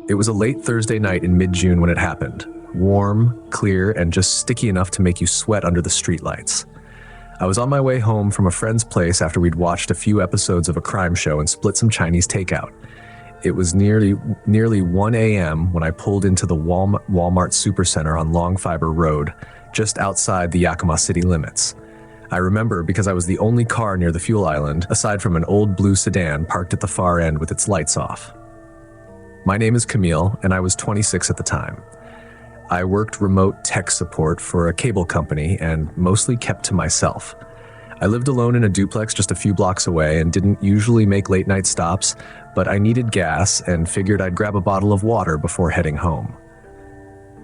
It was a late Thursday night in mid-June when it happened. Warm, clear, and just sticky enough to make you sweat under the streetlights. I was on my way home from a friend's place after we'd watched a few episodes of a crime show and split some Chinese takeout. It was nearly 1 a.m. when I pulled into the Walmart Supercenter on Long Fiber Road, just outside the Yakima city limits. I remember because I was the only car near the fuel island, aside from an old blue sedan parked at the far end with its lights off. My name is Camille, and I was 26 at the time. I worked remote tech support for a cable company and mostly kept to myself. I lived alone in a duplex just a few blocks away and didn't usually make late-night stops, but I needed gas and figured I'd grab a bottle of water before heading home.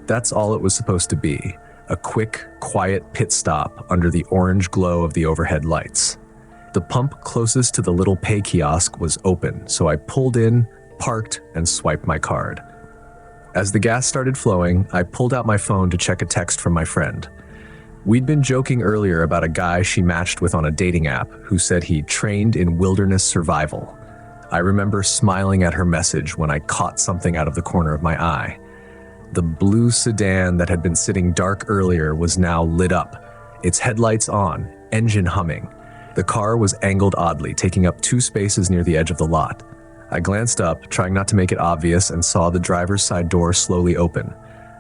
That's all it was supposed to be, a quick, quiet pit stop under the orange glow of the overhead lights. The pump closest to the little pay kiosk was open, so I pulled in, parked, and swiped my card. As the gas started flowing, I pulled out my phone to check a text from my friend. We'd been joking earlier about a guy she matched with on a dating app who said he trained in wilderness survival. I remember smiling at her message when I caught something out of the corner of my eye. The blue sedan that had been sitting dark earlier was now lit up, its headlights on, engine humming. The car was angled oddly, taking up 2 spaces near the edge of the lot. I glanced up, trying not to make it obvious, and saw the driver's side door slowly open.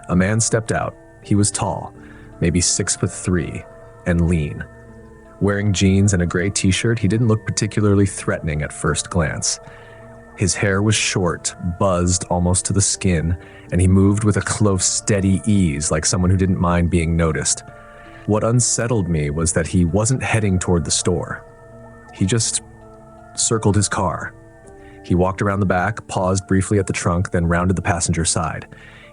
A man stepped out. He was tall, maybe 6'3", and lean. Wearing jeans and a gray t-shirt, he didn't look particularly threatening at first glance. His hair was short, buzzed almost to the skin, and he moved with a close, steady ease like someone who didn't mind being noticed. What unsettled me was that he wasn't heading toward the store. He just circled his car. He walked around the back, paused briefly at the trunk, then rounded the passenger side.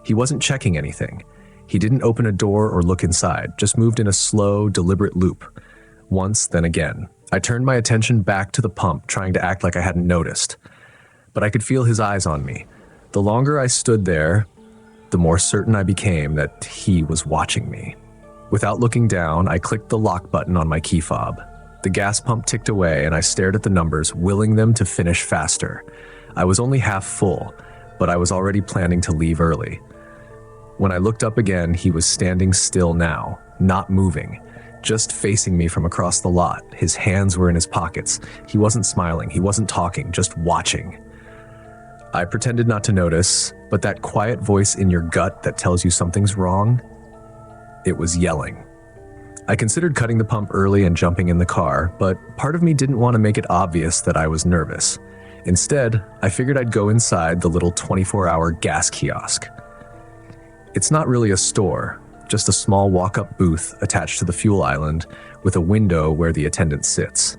He wasn't checking anything. He didn't open a door or look inside, just moved in a slow, deliberate loop. Once, then again. I turned my attention back to the pump, trying to act like I hadn't noticed. But I could feel his eyes on me. The longer I stood there, the more certain I became that he was watching me. Without looking down, I clicked the lock button on my key fob. The gas pump ticked away, and I stared at the numbers, willing them to finish faster. I was only half full, but I was already planning to leave early. When I looked up again, he was standing still now, not moving, just facing me from across the lot. His hands were in his pockets. He wasn't smiling, he wasn't talking, just watching. I pretended not to notice, but that quiet voice in your gut that tells you something's wrong, it was yelling. I considered cutting the pump early and jumping in the car, but part of me didn't want to make it obvious that I was nervous. Instead, I figured I'd go inside the little 24-hour gas kiosk. It's not really a store, just a small walk-up booth attached to the fuel island with a window where the attendant sits.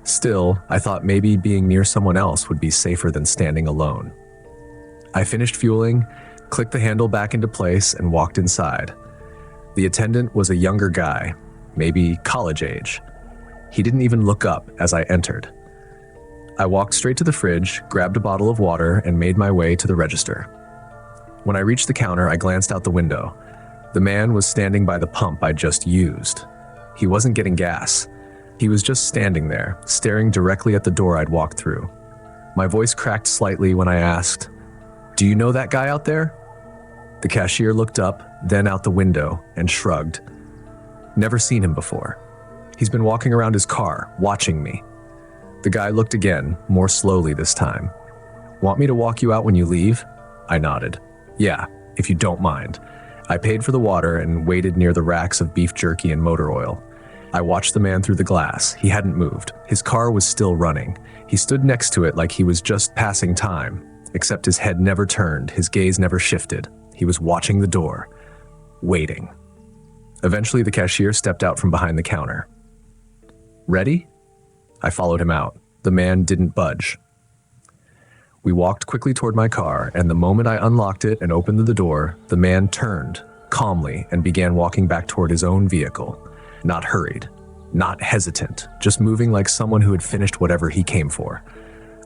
Still, I thought maybe being near someone else would be safer than standing alone. I finished fueling, clicked the handle back into place, and walked inside. The attendant was a younger guy, maybe college age. He didn't even look up as I entered. I walked straight to the fridge, grabbed a bottle of water, and made my way to the register. When I reached the counter, I glanced out the window. The man was standing by the pump I just used. He wasn't getting gas. He was just standing there, staring directly at the door I'd walked through. My voice cracked slightly when I asked, "Do you know that guy out there?" The cashier looked up, then out the window, and shrugged. "Never seen him before. He's been walking around his car, watching me." The guy looked again, more slowly this time. "Want me to walk you out when you leave?" I nodded. "Yeah, if you don't mind." I paid for the water and waited near the racks of beef jerky and motor oil. I watched the man through the glass. He hadn't moved. His car was still running. He stood next to it like he was just passing time, except his head never turned, his gaze never shifted. He was watching the door, waiting. Eventually, the cashier stepped out from behind the counter. "Ready?" I followed him out. The man didn't budge. We walked quickly toward my car, and the moment I unlocked it and opened the door, the man turned, calmly, and began walking back toward his own vehicle. Not hurried, not hesitant, just moving like someone who had finished whatever he came for.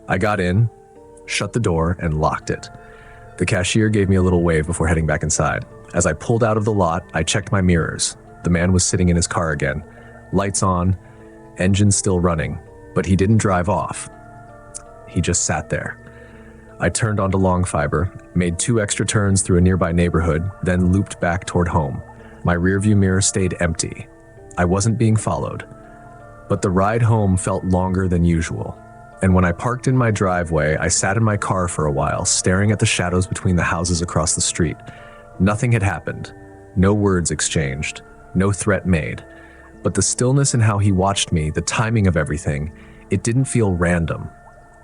I got in, shut the door, and locked it. The cashier gave me a little wave before heading back inside. As I pulled out of the lot, I checked my mirrors. The man was sitting in his car again. Lights on, engine still running, but he didn't drive off. He just sat there. I turned onto long fiber, made 2 extra turns through a nearby neighborhood, then looped back toward home. My rearview mirror stayed empty. I wasn't being followed. But the ride home felt longer than usual. And when I parked in my driveway, I sat in my car for a while, staring at the shadows between the houses across the street. Nothing had happened. No words exchanged. No threat made. But the stillness in how he watched me, the timing of everything, it didn't feel random.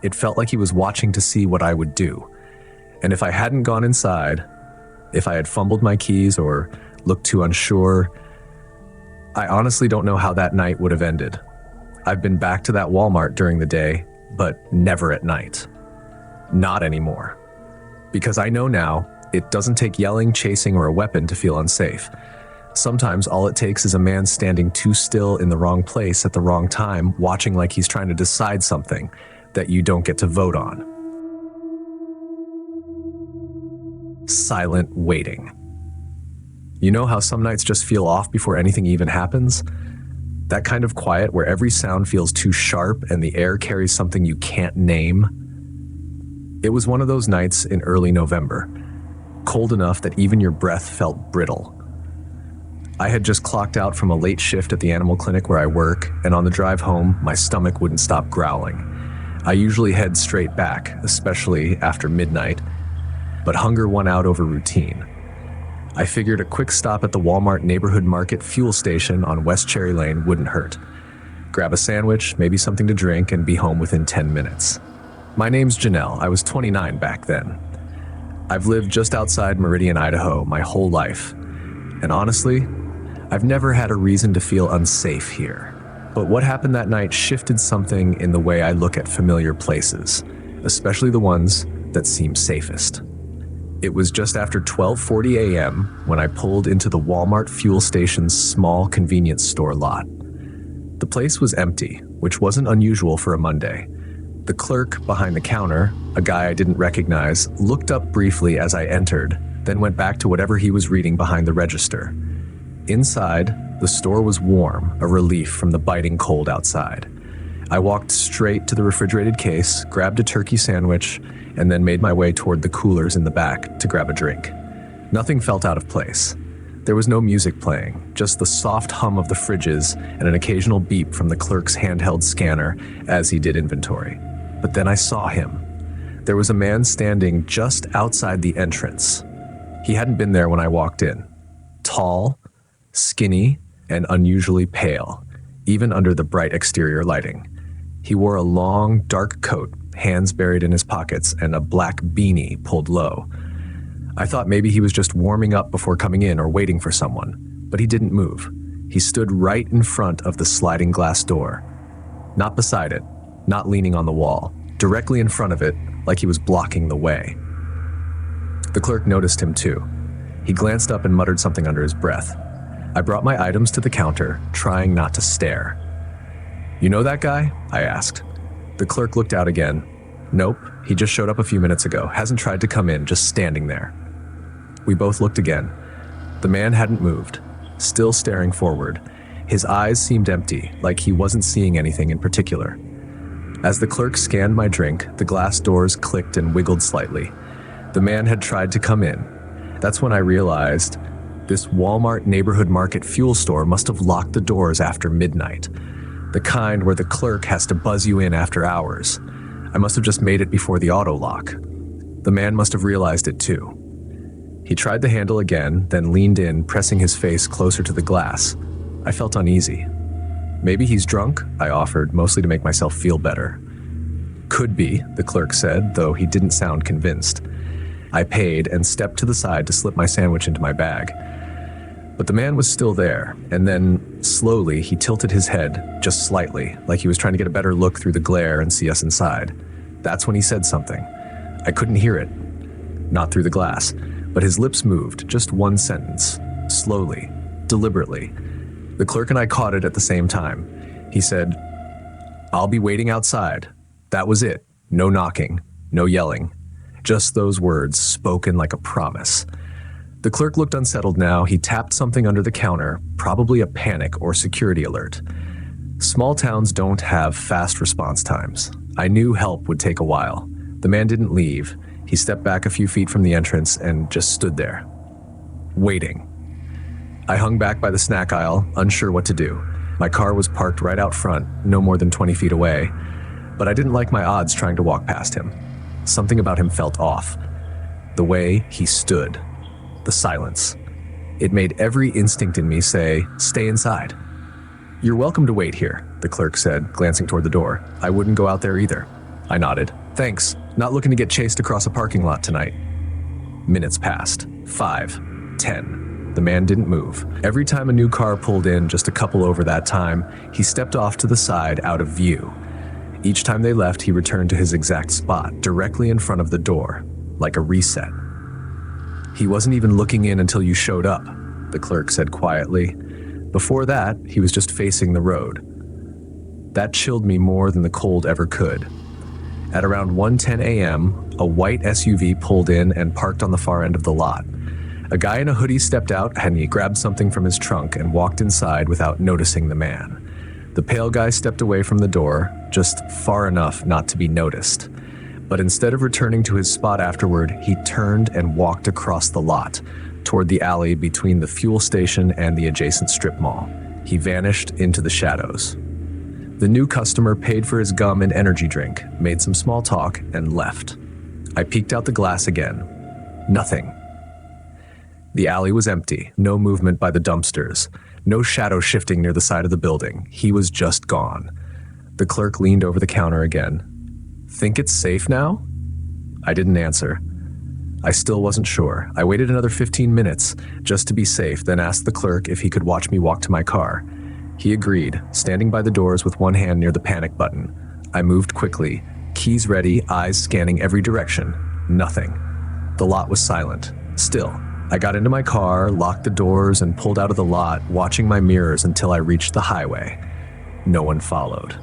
It felt like he was watching to see what I would do. And if I hadn't gone inside, if I had fumbled my keys or looked too unsure, I honestly don't know how that night would have ended. I've been back to that Walmart during the day, but never at night. Not anymore. Because I know now, it doesn't take yelling, chasing, or a weapon to feel unsafe. Sometimes all it takes is a man standing too still in the wrong place at the wrong time, watching like he's trying to decide something that you don't get to vote on. Silent waiting. You know how some nights just feel off before anything even happens? That kind of quiet where every sound feels too sharp and the air carries something you can't name. It was one of those nights in early November, cold enough that even your breath felt brittle. I had just clocked out from a late shift at the animal clinic where I work, and on the drive home, my stomach wouldn't stop growling. I usually head straight back, especially after midnight, but hunger won out over routine. I figured a quick stop at the Walmart neighborhood market fuel station on West Cherry Lane wouldn't hurt. Grab a sandwich, maybe something to drink, and be home within 10 minutes. My name's Janelle. I was 29 back then. I've lived just outside Meridian, Idaho my whole life. And honestly, I've never had a reason to feel unsafe here. But what happened that night shifted something in the way I look at familiar places, especially the ones that seem safest. It was just after 12:40 a.m. when I pulled into the Walmart fuel station's small convenience store lot. The place was empty, which wasn't unusual for a Monday. The clerk behind the counter, a guy I didn't recognize, looked up briefly as I entered, then went back to whatever he was reading behind the register. Inside, the store was warm, a relief from the biting cold outside. I walked straight to the refrigerated case, grabbed a turkey sandwich, and then made my way toward the coolers in the back to grab a drink. Nothing felt out of place. There was no music playing, just the soft hum of the fridges and an occasional beep from the clerk's handheld scanner as he did inventory. But then I saw him. There was a man standing just outside the entrance. He hadn't been there when I walked in. Tall, skinny, and unusually pale, even under the bright exterior lighting. He wore a long, dark coat, hands buried in his pockets, and a black beanie pulled low. I thought maybe he was just warming up before coming in or waiting for someone, but he didn't move. He stood right in front of the sliding glass door. Not beside it, not leaning on the wall, directly in front of it, like he was blocking the way. The clerk noticed him too. He glanced up and muttered something under his breath. I brought my items to the counter, trying not to stare. "You know that guy?" I asked. The clerk looked out again. "Nope, he just showed up a few minutes ago. Hasn't tried to come in, just standing there." We both looked again. The man hadn't moved, still staring forward. His eyes seemed empty, like he wasn't seeing anything in particular. As the clerk scanned my drink, the glass doors clicked and wiggled slightly. The man had tried to come in. That's when I realized this Walmart neighborhood market fuel store must have locked the doors after midnight. The kind where the clerk has to buzz you in after hours. I must have just made it before the auto lock. The man must have realized it too. He tried the handle again, then leaned in, pressing his face closer to the glass. I felt uneasy. "Maybe he's drunk," I offered, mostly to make myself feel better. "Could be," the clerk said, though he didn't sound convinced. I paid and stepped to the side to slip my sandwich into my bag. But the man was still there, and then, slowly, he tilted his head, just slightly, like he was trying to get a better look through the glare and see us inside. That's when he said something. I couldn't hear it. Not through the glass, but his lips moved, just one sentence, slowly, deliberately. The clerk and I caught it at the same time. He said, "I'll be waiting outside." That was it. No knocking, no yelling. Just those words, spoken like a promise. The clerk looked unsettled now. He tapped something under the counter, probably a panic or security alert. Small towns don't have fast response times. I knew help would take a while. The man didn't leave. He stepped back a few feet from the entrance and just stood there, waiting. I hung back by the snack aisle, unsure what to do. My car was parked right out front, no more than 20 feet away, but I didn't like my odds trying to walk past him. Something about him felt off. The way he stood, the silence. It made every instinct in me say, stay inside. "You're welcome to wait here," the clerk said, glancing toward the door. "I wouldn't go out there either." I nodded. "Thanks. Not looking to get chased across a parking lot tonight." Minutes passed. 5, 10. The man didn't move. Every time a new car pulled in, just a couple over that time, he stepped off to the side out of view. Each time they left, he returned to his exact spot, directly in front of the door, like a reset. "He wasn't even looking in until you showed up," the clerk said quietly. "Before that, he was just facing the road." That chilled me more than the cold ever could. At around 1:10 a.m., a white SUV pulled in and parked on the far end of the lot. A guy in a hoodie stepped out and he grabbed something from his trunk and walked inside without noticing the man. The pale guy stepped away from the door, just far enough not to be noticed. But instead of returning to his spot afterward, he turned and walked across the lot, toward the alley between the fuel station and the adjacent strip mall. He vanished into the shadows. The new customer paid for his gum and energy drink, made some small talk, and left. I peeked out the glass again. Nothing. The alley was empty, no movement by the dumpsters, no shadow shifting near the side of the building. He was just gone. The clerk leaned over the counter again. "Think it's safe now?" I didn't answer. I still wasn't sure. I waited another 15 minutes, just to be safe, then asked the clerk if he could watch me walk to my car. He agreed, standing by the doors with one hand near the panic button. I moved quickly, keys ready, eyes scanning every direction. Nothing. The lot was silent. Still. I got into my car, locked the doors, and pulled out of the lot, watching my mirrors until I reached the highway. No one followed.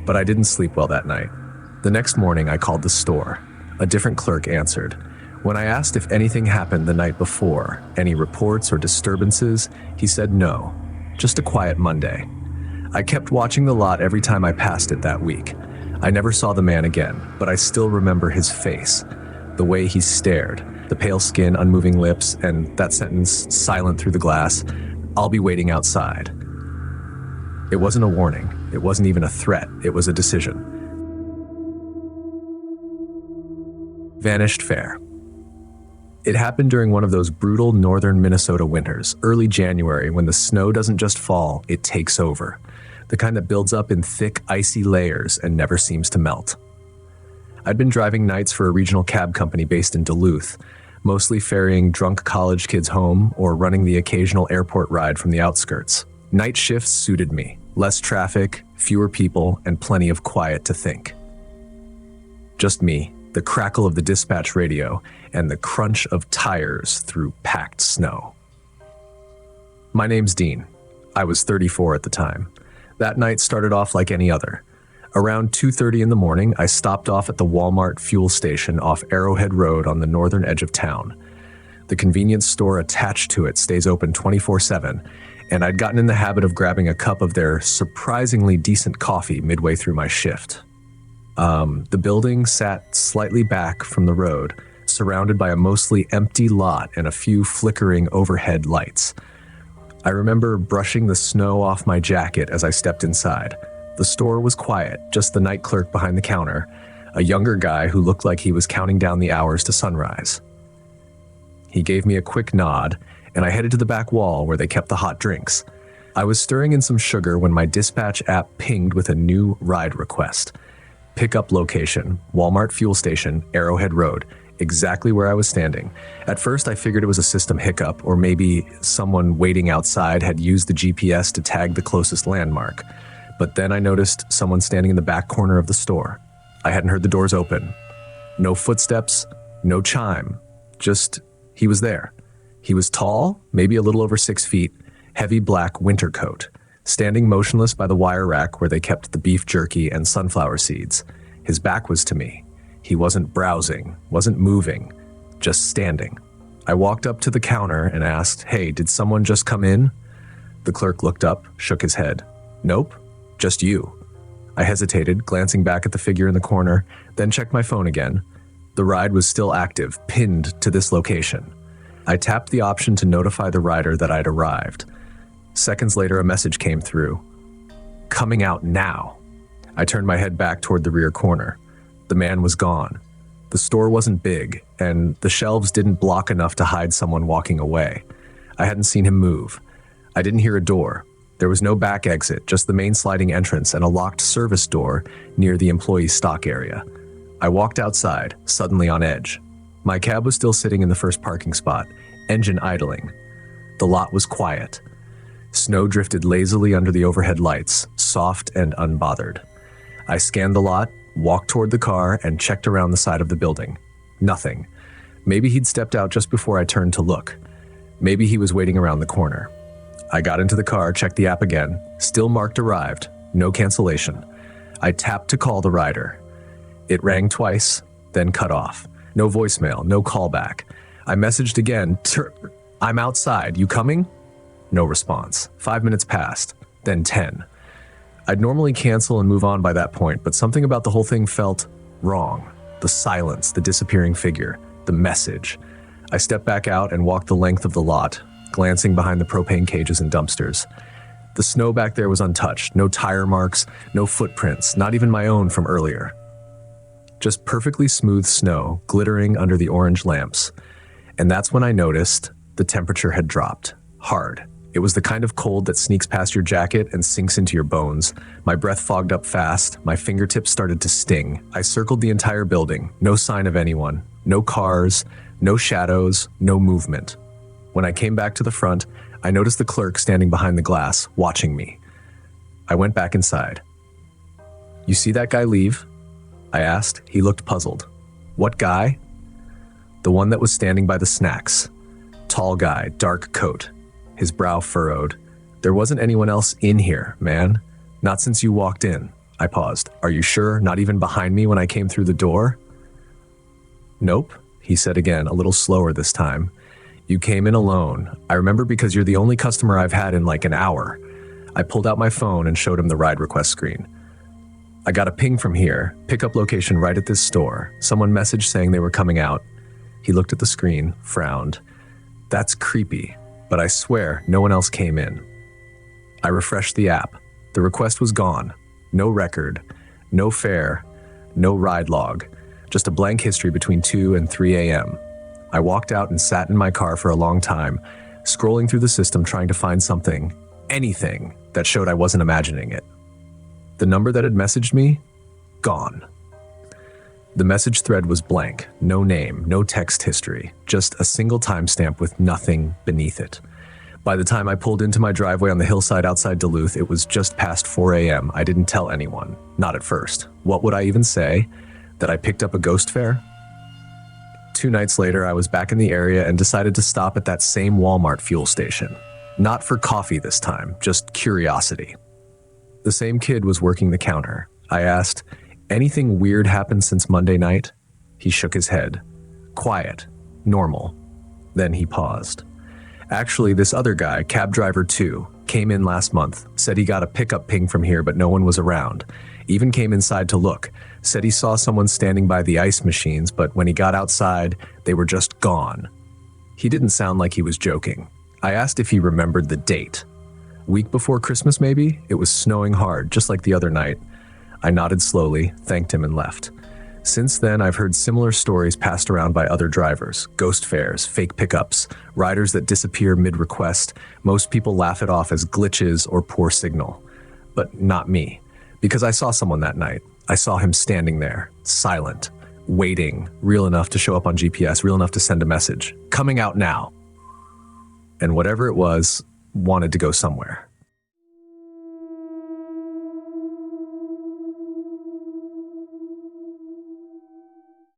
But I didn't sleep well that night. The next morning, I called the store. A different clerk answered. When I asked if anything happened the night before, any reports or disturbances, he said no, just a quiet Monday. I kept watching the lot every time I passed it that week. I never saw the man again, but I still remember his face, the way he stared, the pale skin, unmoving lips, and that sentence silent through the glass, "I'll be waiting outside." It wasn't a warning. It wasn't even a threat. It was a decision. Vanished fare. It happened during one of those brutal northern Minnesota winters, early January, when the snow doesn't just fall, it takes over. The kind that builds up in thick, icy layers and never seems to melt. I'd been driving nights for a regional cab company based in Duluth, mostly ferrying drunk college kids home or running the occasional airport ride from the outskirts. Night shifts suited me. Less traffic, fewer people, and plenty of quiet to think. Just me, the crackle of the dispatch radio, and the crunch of tires through packed snow. My name's Dean. I was 34 at the time. That night started off like any other. Around 2:30 in the morning, I stopped off at the Walmart fuel station off Arrowhead Road on the northern edge of town. The convenience store attached to it stays open 24/7, and I'd gotten in the habit of grabbing a cup of their surprisingly decent coffee midway through my shift. The building sat slightly back from the road, surrounded by a mostly empty lot and a few flickering overhead lights. I remember brushing the snow off my jacket as I stepped inside. The store was quiet, just the night clerk behind the counter, a younger guy who looked like he was counting down the hours to sunrise. He gave me a quick nod, and I headed to the back wall where they kept the hot drinks. I was stirring in some sugar when my dispatch app pinged with a new ride request. Pickup location, Walmart fuel station, Arrowhead Road, exactly where I was standing. At first, I figured it was a system hiccup, or maybe someone waiting outside had used the GPS to tag the closest landmark. But then I noticed someone standing in the back corner of the store. I hadn't heard the doors open. No footsteps, no chime, just he was there. He was tall, maybe a little over 6 feet, heavy black winter coat, standing motionless by the wire rack where they kept the beef jerky and sunflower seeds. His back was to me. He wasn't browsing, wasn't moving, just standing. I walked up to the counter and asked, "Hey, did someone just come in?" The clerk looked up, shook his head. "Nope, just you." I hesitated, glancing back at the figure in the corner, then checked my phone again. The ride was still active, pinned to this location. I tapped the option to notify the rider that I'd arrived. Seconds later, a message came through. Coming out now. I turned my head back toward the rear corner. The man was gone. The store wasn't big, and the shelves didn't block enough to hide someone walking away. I hadn't seen him move. I didn't hear a door. There was no back exit, just the main sliding entrance and a locked service door near the employee stock area. I walked outside, suddenly on edge. My cab was still sitting in the first parking spot, engine idling. The lot was quiet. Snow drifted lazily under the overhead lights, soft and unbothered. I scanned the lot, walked toward the car, and checked around the side of the building. Nothing. Maybe he'd stepped out just before I turned to look. Maybe he was waiting around the corner. I got into the car, checked the app again, still marked arrived, no cancellation. I tapped to call the rider. It rang twice, then cut off. No voicemail, no callback. I messaged again, I'm outside, you coming? No response. 5 minutes passed, then 10. I'd normally cancel and move on by that point, but something about the whole thing felt wrong. The silence, the disappearing figure, the message. I stepped back out and walked the length of the lot, glancing behind the propane cages and dumpsters. The snow back there was untouched, no tire marks, no footprints, not even my own from earlier. Just perfectly smooth snow glittering under the orange lamps. And that's when I noticed the temperature had dropped, hard. It was the kind of cold that sneaks past your jacket and sinks into your bones. My breath fogged up fast, my fingertips started to sting. I circled the entire building, no sign of anyone, no cars, no shadows, no movement. When I came back to the front, I noticed the clerk standing behind the glass, watching me. I went back inside. You see that guy leave? I asked. He looked puzzled. What guy? The one that was standing by the snacks. Tall guy, dark coat. His brow furrowed. There wasn't anyone else in here, man. Not since you walked in. I paused. Are you sure? Not even behind me when I came through the door? Nope, he said again, a little slower this time. You came in alone. I remember because you're the only customer I've had in like an hour. I pulled out my phone and showed him the ride request screen. I got a ping from here, pickup location right at this store. Someone messaged saying they were coming out. He looked at the screen, frowned. That's creepy, but I swear no one else came in. I refreshed the app. The request was gone. No record, no fare, no ride log, just a blank history between 2 and 3 a.m. I walked out and sat in my car for a long time, scrolling through the system trying to find something, anything, that showed I wasn't imagining it. The number that had messaged me? Gone. The message thread was blank, no name, no text history, just a single timestamp with nothing beneath it. By the time I pulled into my driveway on the hillside outside Duluth, it was just past 4 a.m. I didn't tell anyone, not at first. What would I even say? That I picked up a ghost fare? 2 nights later, I was back in the area and decided to stop at that same Walmart fuel station. Not for coffee this time, just curiosity. The same kid was working the counter. I asked, anything weird happened since Monday night? He shook his head. Quiet. Normal. Then he paused. Actually, this other guy, cab driver 2, came in last month, said he got a pickup ping from here but no one was around. Even came inside to look. Said he saw someone standing by the ice machines, but when he got outside, they were just gone. He didn't sound like he was joking. I asked if he remembered the date. Week before Christmas, maybe? It was snowing hard, just like the other night. I nodded slowly, thanked him, and left. Since then, I've heard similar stories passed around by other drivers. Ghost fares, fake pickups, riders that disappear mid-request. Most people laugh it off as glitches or poor signal. But not me. Because I saw someone that night. I saw him standing there, silent, waiting, real enough to show up on GPS, real enough to send a message. Coming out now. And whatever it was, wanted to go somewhere.